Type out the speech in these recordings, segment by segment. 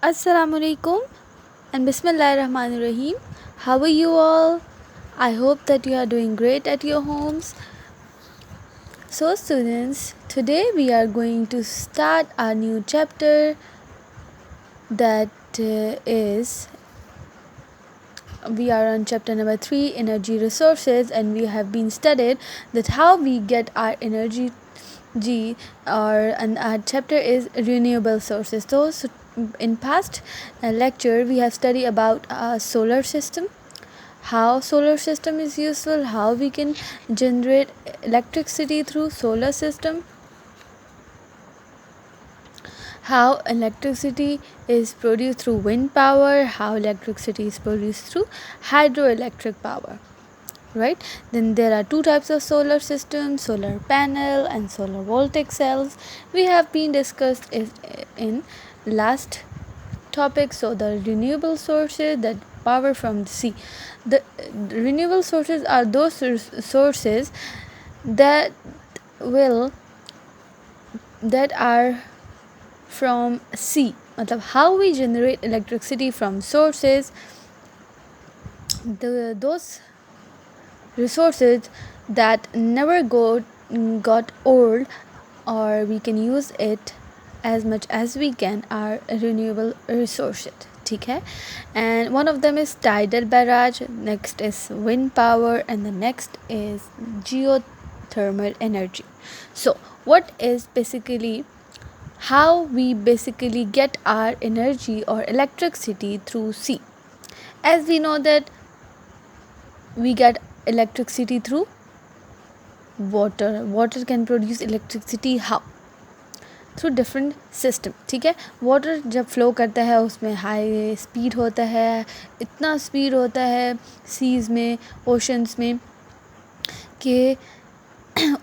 Assalamualaikum and Bismillahirrahmanirrahim. How are you all? I hope that you are doing great at your homes. So students, today we are going to start a new chapter that is we are on chapter number 3, energy resources, and we have been studied that how we get our energy and our chapter is renewable sources. So in past lecture we have studied about solar system, how solar system is useful, how we can generate electricity through solar system, how electricity is produced through wind power, how electricity is produced through hydroelectric power, right? Then there are two types of solar systems, solar panel and solar voltaic cells. We have been discussed in last topic. So the renewable sources, that power from the sea. The renewable sources are those sources that are from sea. मतलब how we generate electricity from sources, those resources that never got old, or we can use it as much as we can, are renewable resources. ठीक है, and one of them is tidal barrage, next is wind power, and the next is geothermal energy. So what is basically how we basically get our energy or electricity through sea? As we know that we get electricity through water can produce electricity how? Through different system. ठीक है, water जब flow करता है उसमें high speed होता है, इतना speed होता है सीज़ में, ओशंस में, कि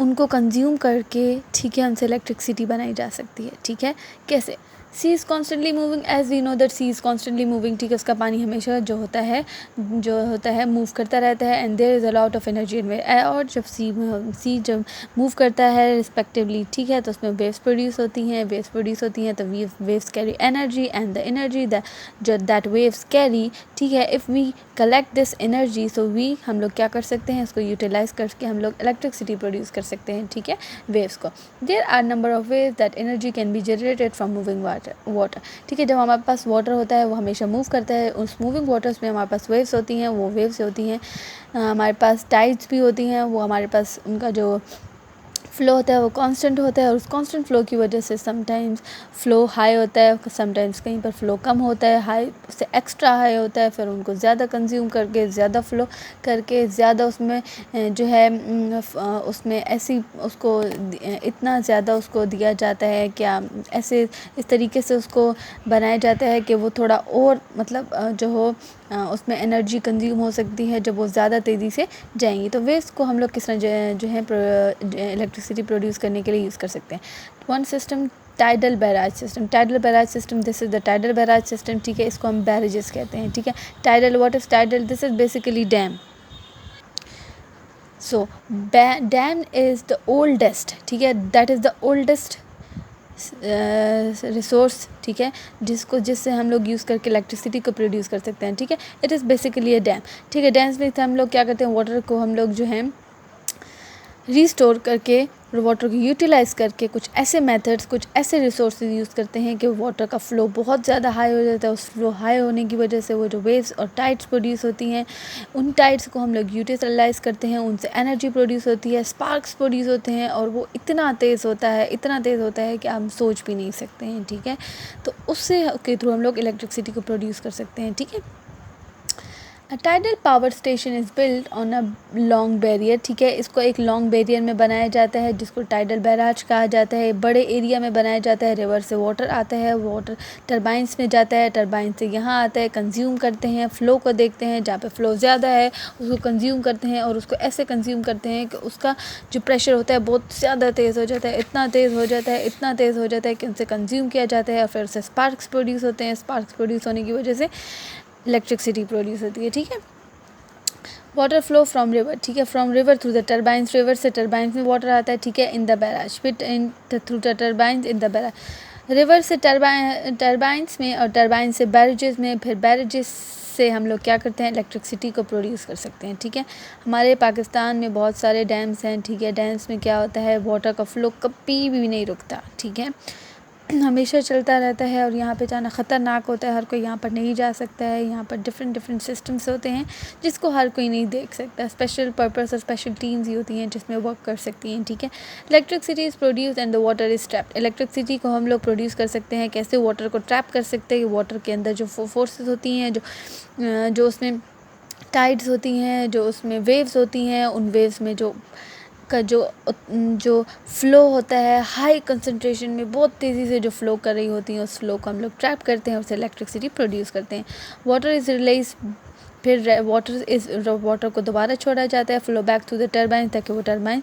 उनको कंज्यूम करके, ठीक है, हमसे इलेक्ट्रिसिटी बनाई जा सकती है. ठीक है, कैसे? Sea is constantly moving, as we know that sea is constantly moving. ठीक है, उसका पानी हमेशा जो होता है मूव करता रहता है, and there is a lot of energy in way. और जब सी जब मूव करता है रिस्पेक्टिवली, ठीक है, तो उसमें वेव्स प्रोड्यूस होती हैं, तो waves carry energy, and the energy that waves carry, ठीक है, if we collect this energy, so हम लोग क्या कर सकते हैं, इसको यूटिलाइज करके हम लोग इलेक्ट्रिसिटी प्रोड्यूस कर सकते हैं. ठीक है, वेव्स को. There are number of waves that energy can be generated from moving water. ठीक है, जब हमारे पास वाटर होता है वो हमेशा मूव करता है, उस मूविंग वाटर्स में हमारे पास वेव्स होती हैं, वो वेव्स होती हैं. हमारे पास टाइड्स भी होती हैं, वो हमारे पास उनका जो फ़्लो होता है वो कांस्टेंट होता है, और उस कांस्टेंट फ़्लो की वजह से समटाइम्स फ़्लो हाई होता है, समटाइम्स कहीं पर फ़्लो कम होता है, हाई से एक्स्ट्रा हाई होता है, फिर उनको ज़्यादा कंज्यूम करके, ज़्यादा फ़्लो करके, ज़्यादा उसमें जो है उसमें ऐसी उसको इतना ज़्यादा उसको दिया जाता है, क्या ऐसे इस तरीके से उसको बनाया जाता है कि वो थोड़ा और मतलब जो हो उसमें एनर्जी कंज्यूम हो सकती है जब वो ज़्यादा तेज़ी से जाएंगी. तो वेव्स को हम लोग किस तरह जो है इलेक्ट्रिसिटी प्रोड्यूस करने के लिए यूज़ कर सकते हैं. One system tidal barrage system, this is the tidal barrage system. ठीक है, इसको हम बैरेजेस कहते हैं. ठीक है, tidal, what is tidal? This is basically dam. So damn is the oldest, ठीक है, that is the oldest resource, ठीक है, जिससे हम लोग यूज़ करके इलेक्ट्रिसिटी को प्रोड्यूस कर सकते हैं. ठीक है, it is basically a dam. ठीक है, डैम्स में हम लोग क्या करते हैं, वाटर को हम लोग जो है रीस्टोर करके, वाटर को यूटिलाइज़ करके, कुछ ऐसे मेथड्स, कुछ ऐसे रिसोर्सेज यूज़ करते हैं कि वाटर का फ़्लो बहुत ज़्यादा हाई हो जाता है. उस फ्लो हाई होने की वजह से वो जो वेव्स और टाइड्स प्रोड्यूस होती हैं, उन टाइड्स को हम लोग यूटिलाइज़ करते हैं, उनसे एनर्जी प्रोड्यूस होती है, स्पार्क्स प्रोड्यूस होते हैं, और वो इतना तेज़ होता है कि हम सोच भी नहीं सकते हैं. ठीक है, तो उससे के थ्रू हम लोग इलेक्ट्रिसिटी को प्रोड्यूस कर सकते हैं. ठीक है, A tidal power station is built on a long barrier. ठीक है, इसको एक लॉन्ग बैरियर में बनाया जाता है, जिसको टाइडल बैराज कहा जाता है. बड़े एरिया में बनाया जाता है. रिवर से वाटर आता है, वाटर टरबाइंस में जाता है, टरबाइन से यहाँ आता है, कंज्यूम करते हैं, फ़्लो को देखते हैं, जहाँ पे फ़्लो ज़्यादा है उसको कंज्यूम करते हैं, और उसको ऐसे कंज्यूम करते हैं कि उसका जो प्रेशर होता है बहुत ज़्यादा तेज़ हो जाता है, इतना तेज़ हो जाता है कि उनसे कंज्यूम किया जाता है, और फिर उससे स्पार्क्स प्रोड्यूस होते हैं. स्पार्क्स प्रोड्यूस होने की वजह से इलेक्ट्रिसिटी प्रोड्यूस होती है. ठीक है, वाटर फ्लो फ्रॉम रिवर. ठीक है, from river through the turbines, river से टरबाइंस में वाटर आता है. ठीक है, in the barrage, fit in through the turbines in the barrage. River से टरबाइन्स में और टरबाइन से बैरेजेस में, फिर बैरेजेस से हम लोग क्या करते हैं, इलेक्ट्रिसिटी को प्रोड्यूस कर सकते हैं। ठीक है, हमारे पाकिस्तान में बहुत सारे डैम्स हैं। ठीक है, डैम्स में क्या होता है, वाटर का फ्लो कभी भी नहीं रुकता। ठीक है, हमेशा चलता रहता है और यहाँ पे जाना ख़तरनाक होता है, हर कोई यहाँ पर नहीं जा सकता है। यहाँ पर डिफरेंट सिस्टम्स होते हैं जिसको हर कोई नहीं देख सकता। स्पेशल पर्पस और स्पेशल टीम्स ही होती हैं जिसमें वर्क कर सकती हैं। ठीक है, electricity is produce and the water is trapped. Electricity को हम लोग प्रोड्यूस कर सकते हैं कैसे, वाटर को ट्रैप कर सकते हैं। वाटर के अंदर जो फोर्सेस होती हैं, जो उसमें टाइड्स होती हैं, जो उसमें वेव्स होती हैं, उन वेव्स में जो फ़्लो होता है हाई कंसंट्रेशन में बहुत तेज़ी से जो फ़्लो कर रही होती हैं, उस फ़्लो को हम लोग ट्रैप करते हैं, उससे इलेक्ट्रिसिटी प्रोड्यूस करते हैं। वाटर इज़ रिलीज, फिर वाटर को दोबारा छोड़ा जाता है, flow back to the turbine, ताकि वो टरबाइन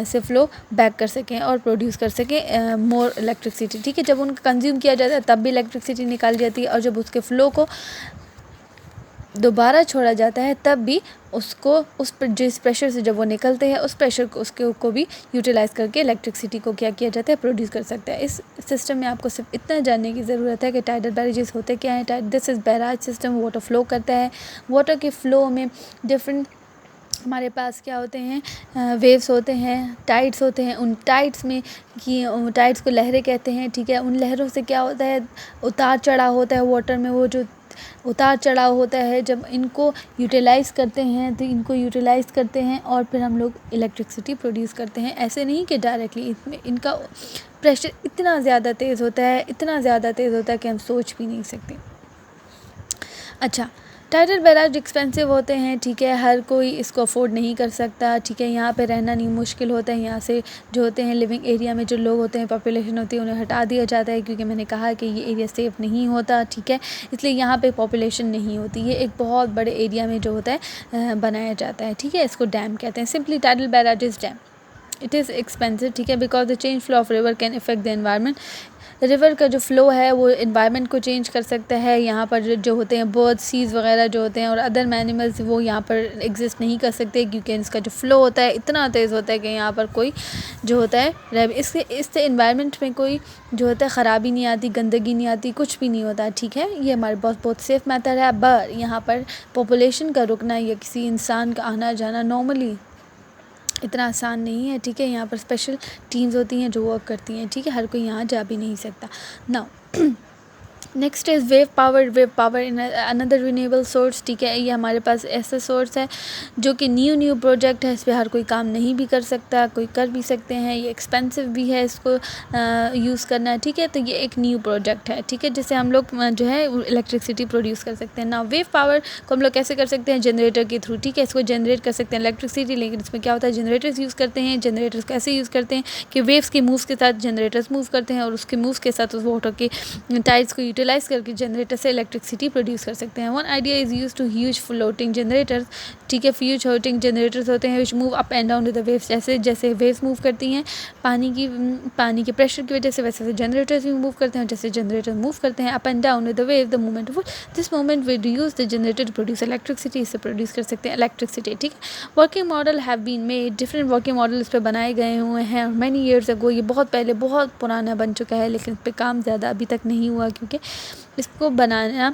से फ़्लो बैक कर सकें और प्रोड्यूस कर सकें मोर इलेक्ट्रिसिटी। ठीक है, जब उनका कंज्यूम किया जाता है तब भी इलेक्ट्रिसिटी निकाली जाती है, और जब उसके फ़्लो को दोबारा छोड़ा जाता है तब भी उसको जिस प्रेशर से जब वो निकलते हैं उस प्रेशर को भी यूटिलाइज़ करके इलेक्ट्रिसिटी को क्या किया जाता है, प्रोड्यूस कर सकता है। इस सिस्टम में आपको सिर्फ इतना जानने की ज़रूरत है कि टाइडल बैरेजेस होते क्या हैं। This is barrage system, water flow करता है। वाटर के फ़्लो में डिफरेंट हमारे पास क्या होते हैं, वेव्स होते हैं, टाइड्स होते हैं। उन टाइड्स में टाइड्स को लहरें कहते हैं। ठीक है, उन लहरों से क्या होता है, उतार चढ़ाव होता है वाटर में। वो जो उतार चढ़ाव होता है, जब इनको यूटिलाइज़ करते हैं तो इनको यूटिलाइज़ करते हैं और फिर हम लोग इलेक्ट्रिसिटी प्रोड्यूस करते हैं। ऐसे नहीं कि डायरेक्टली, इनका प्रेशर इतना ज़्यादा तेज़ होता है, इतना ज़्यादा तेज़ होता है कि हम सोच भी नहीं सकते। अच्छा, टाइडल बैराज एक्सपेंसिव होते हैं। ठीक है, हर कोई इसको अफोर्ड नहीं कर सकता। ठीक है, यहाँ पे रहना नहीं, मुश्किल होता है। यहाँ से जो होते हैं लिविंग एरिया में जो लोग होते हैं, पॉपुलेशन होती है, उन्हें हटा दिया जाता है, क्योंकि मैंने कहा कि ये एरिया सेफ़ नहीं होता। ठीक है, इसलिए यहाँ पे पॉपुलेशन नहीं होती। ये एक बहुत बड़े एरिया में जो होता है बनाया जाता है। ठीक है, इसको डैम कहते हैं। Simply tidal barrage is dam. It is expensive. ठीक है, because the change flow of river can effect the environment. River का जो फ़्लो है वो एनवायरनमेंट को चेंज कर सकता है। यहाँ पर जो होते हैं बर्ड, सीज़ वगैरह जो होते हैं और अदर एनिमल्स, वो यहाँ पर एग्जिस्ट नहीं कर सकते, क्योंकि इसका जो फ़्लो होता है इतना तेज़ होता है कि यहाँ पर कोई जो होता है इससे एनवायरनमेंट में कोई जो होता है ख़राबी नहीं आती, गंदगी नहीं आती, कुछ भी नहीं होता। ठीक है, ये हमारे बहुत सेफ़ मेथड है। बट यहाँ पर पॉपुलेशन का रुकना या किसी इंसान का आना जाना नॉर्मली इतना आसान नहीं है। ठीक है, यहाँ पर स्पेशल टीम्स होती हैं जो वर्क करती हैं। ठीक है, हर कोई यहाँ जा भी नहीं सकता। Now next is wave power in another renewable source. ठीक है, ये हमारे पास ऐसा सोर्स है जो कि न्यू प्रोजेक्ट है। इस पर हर कोई काम नहीं भी कर सकता, कोई कर भी सकते हैं। ये एक्सपेंसिव भी है इसको यूज़ करना। ठीक है, तो ये एक न्यू प्रोजेक्ट है। ठीक है, जिससे हम लोग जो है इलेक्ट्रिसिटी प्रोड्यूस कर सकते हैं। ना वेव पावर को हम लोग कैसे कर सकते हैं, जनरेटर के थ्रू। ठीक है, इसको जनरेट कर सकते हैं इलेक्ट्रिसिटी, लेकिन इसमें क्या होता है, जनरेटर्स यूज़ करते हैं। जनरेटर्स कैसे यूज़ करते हैं कि वेव्स के मूव्स के साथ जनरेटर्स मूव करते हैं और उसके मूव्स के साथ उस वाटर के टाइड्स को यूटिलाइज़ करके जनरेटर से इलेक्ट्रिसिटी प्रोड्यूस कर सकते हैं। One idea is use to huge floating generators. ठीक है, ह्यूज फ्लोटिंग जनरेटर्स होते हैं which move up and down with the waves. जैसे वेव्स मूव करती हैं पानी के प्रेशर की वजह से, वैसे जनरेटर्स भी मूव करते हैं। जैसे जनरेटर मूव करते हैं up and down with the wave, the movement of this movement will use the generator to produce electricity. इससे प्रोड्यूस कर सकते हैं इलेक्ट्रिसिटी। ठीक है, working model have been made, different working model इस पर बनाए गए हुए हैं मैनी ईयर्स अगो। ये बहुत पहले, बहुत पुराना बन चुका है, लेकिन इस पर काम ज़्यादा अभी तक नहीं हुआ, क्योंकि इसको बनाना,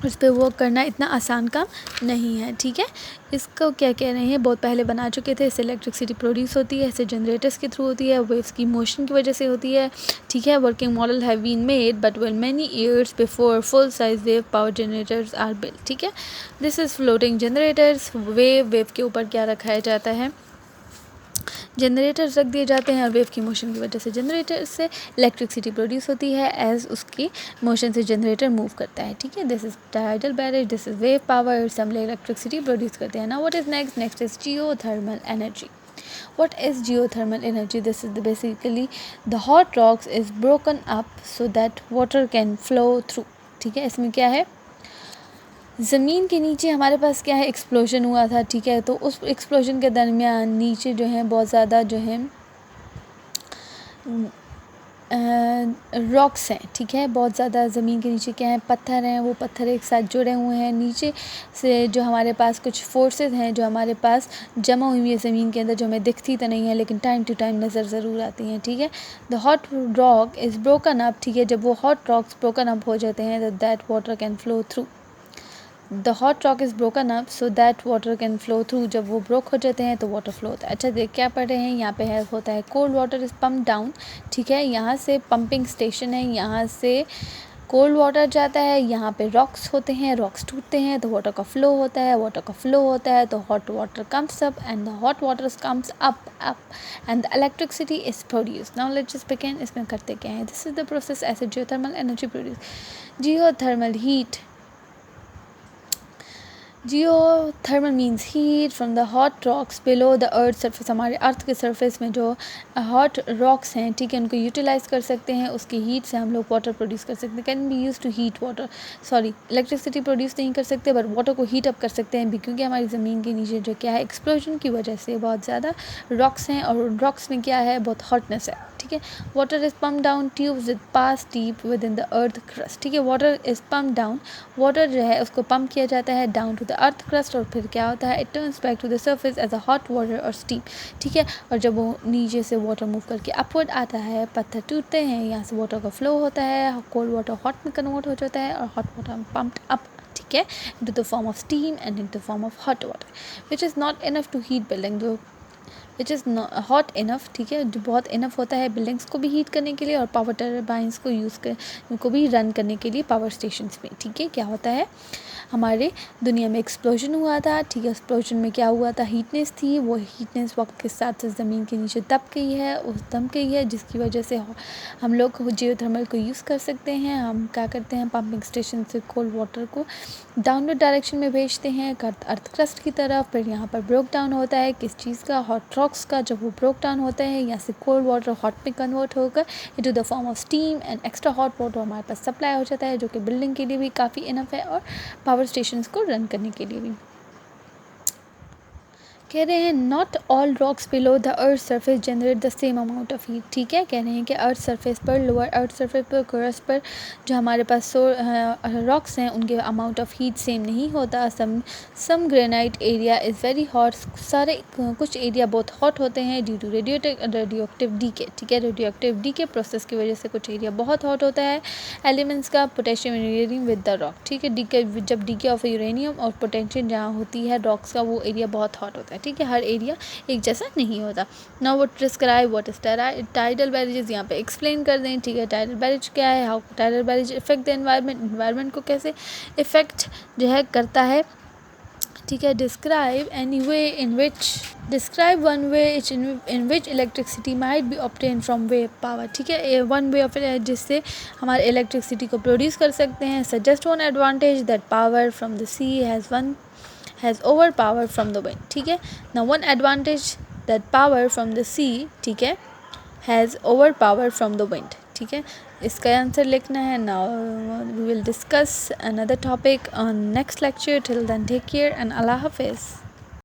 उस पर वर्क करना इतना आसान काम नहीं है। ठीक है, इसको क्या कह रहे हैं, बहुत पहले बना चुके थे। इससे इलेक्ट्रिसिटी प्रोड्यूस होती है, इससे जनरेटर्स के थ्रू होती है, वेव्स की मोशन की वजह से होती है। ठीक है, working model have been made but well many years before full size wave power generators are built. ठीक है, this is floating generators. Wave के ऊपर क्या रखाया जाता है, जनरेटर्स रख दिए जाते हैं और वेव की मोशन की वजह से जनरेटर से इलेक्ट्रिसिटी प्रोड्यूस होती है एज उसकी मोशन से जनरेटर मूव करता है। ठीक है, this is tidal barrage, this is wave power, सब इलेक्ट्रिसिटी प्रोड्यूस करते हैं। Now what is next is geothermal energy. What is geothermal energy? This is basically the hot rocks is broken up so that water can flow through. ठीक है, इसमें क्या है, ज़मीन के नीचे हमारे पास क्या है, एक्सप्लोजन हुआ था। ठीक है, तो उस एक्सप्लोजन के दरमियान नीचे जो है बहुत ज़्यादा जो है रॉक्स हैं, ठीक है, बहुत ज़्यादा ज़मीन के नीचे क्या है, पत्थर हैं, वो पत्थर एक साथ जुड़े हुए हैं, नीचे से जो हमारे पास कुछ फोर्सेस हैं जो हमारे पास जमा हुई है ज़मीन के अंदर, जो हमें दिखती तो नहीं है लेकिन टाइम टू टाइम नज़र ज़रूर आती हैं, ठीक है। The hot rock is broken up, ठीक है, जब वो हॉट रॉक्स ब्रोकन अप हो जाते हैं that water can flow through. The hot rock is broken up so that water can flow through, जब वो ब्रोक हो जाते हैं तो वाटर फ्लो होता है। अच्छा देख क्या पढ़ रहे हैं, यहाँ पे है होता है cold water is pump down, ठीक है, यहाँ से पंपिंग स्टेशन है, यहाँ से कोल्ड वाटर जाता है, यहाँ पे रॉक्स होते हैं, रॉक्स टूटते हैं तो वाटर का फ्लो होता है, वाटर का फ्लो होता है तो hot water comes up and the hot water comes up and the electricity is produce. Now let's just begin, इसमें करते क्या है, this is the process as a geothermal energy produce. Geothermal heat, geothermal means heat from the hot rocks below the earth surface, हमारे earth के surface में जो hot rocks हैं, ठीक है, उनको यूटिलाइज़ कर सकते हैं, उसकी हीट से हम लोग वाटर प्रोड्यूस कर सकते हैं। Can be use to heat water, sorry electricity produce नहीं कर सकते बट वाटर को हीट अप कर सकते हैं भी, क्योंकि हमारी ज़मीन के नीचे जो क्या है एक्सप्लोजन की वजह से बहुत ज़्यादा रॉक्स हैं और रॉक्स में क्या है बहुत हॉटनेस है, ठीक है। Water is pump down tubes with pass deep with in the earth crust, ठीक है, water is pump down, water जो है उसको पम्प किया जाता है down to the earth crust और फिर क्या होता है, it turns back to the surface as a hot water और स्टीम, ठीक है। और जब वो नीचे से वाटर मूव करके अपवर्ड आता है, पत्थर टूटते हैं, यहाँ से वाटर का फ्लो होता है, कोल्ड वाटर हॉट में कन्वर्ट हो जाता है और हॉट वाटर पम्प्ड अप, ठीक है, into the form of steam and into the form of hot water which is not enough to heat building, जो विच इज़ हॉट इनफ, ठीक है, जो बहुत इनफ होता है बिल्डिंग्स को भी हीट करने के लिए और पावर टर्बाइंस को यूज़ कर उनको भी रन करने के लिए पावर स्टेशंस में, ठीक है। क्या होता है, हमारे दुनिया में एक्सप्लोजन हुआ था, ठीक है, एक्सप्लोजन में क्या हुआ था, हीटनेस थी, वो हीटनेस वक्त के साथ साथ ज़मीन के नीचे दब गई है, उस दम गई है जिसकी वजह से हम लोग जियोथर्मल को यूज़ कर सकते हैं। हम क्या करते हैं, पंपिंग स्टेशन से कोल्ड वाटर को डाउनवर्ड डायरेक्शन में भेजते हैं अर्थ क्रस्ट की तरफ, फिर यहाँ पर ब्रोक डाउन होता है किस चीज़ का, हॉट रॉक्स का, जब वो ब्रोक डाउन होता है यहाँ से कोल्ड वाटर हॉट में कन्वर्ट होकर into the form of steam and extra hot water हमारे पास सप्लाई हो जाता है, जो कि बिल्डिंग के लिए भी काफ़ी इनफ है और पावर स्टेशंस को रन करने के लिए भी। कह रहे हैं not all rocks below the earth surface generate the same amount of heat, ठीक है, कह रहे हैं कि अर्थ सरफेस पर, लोअर अर्थ सरफेस पर, क्रस्ट पर जो हमारे पास रॉक्स हैं उनके अमाउंट ऑफ हीट सेम नहीं होता। Some granite area is very hot, सारे कुछ एरिया बहुत हॉट होते हैं ड्यू टू रेडियोएक्टिव डीके, ठीक है, रेडियोएक्टिव डीके प्रोसेस की वजह से कुछ एरिया बहुत हॉट होता है। एलिमेंट्स का potassium uranium with the rock, ठीक है, डीके जब डीके ऑफ यूरेनियम और पोटेशियम जहाँ होती है रॉक्स का वो एरिया बहुत हॉट होता है, ठीक है, हर एरिया एक जैसा नहीं होता। Now what describe what is tidal barrages, यहाँ पे एक्सप्लेन कर दें, ठीक है, टाइडल बैरेज क्या है, how tidal barrage effect the environment को कैसे इफेक्ट जो है करता है, ठीक है। Describe one way in which electricity might be obtained from wave power, ठीक है, वन वे ऑफ जिससे हमारे इलेक्ट्रिसिटी को प्रोड्यूस कर सकते हैं। Suggest one advantage that power from the sea has overpower from the wind, ठीक है। now one advantage that power from the sea, ठीक है, has overpower from the wind, ठीक है, इसका आंसर लिखना है। now we will discuss another topic on next lecture, till then take care and Allah Hafiz।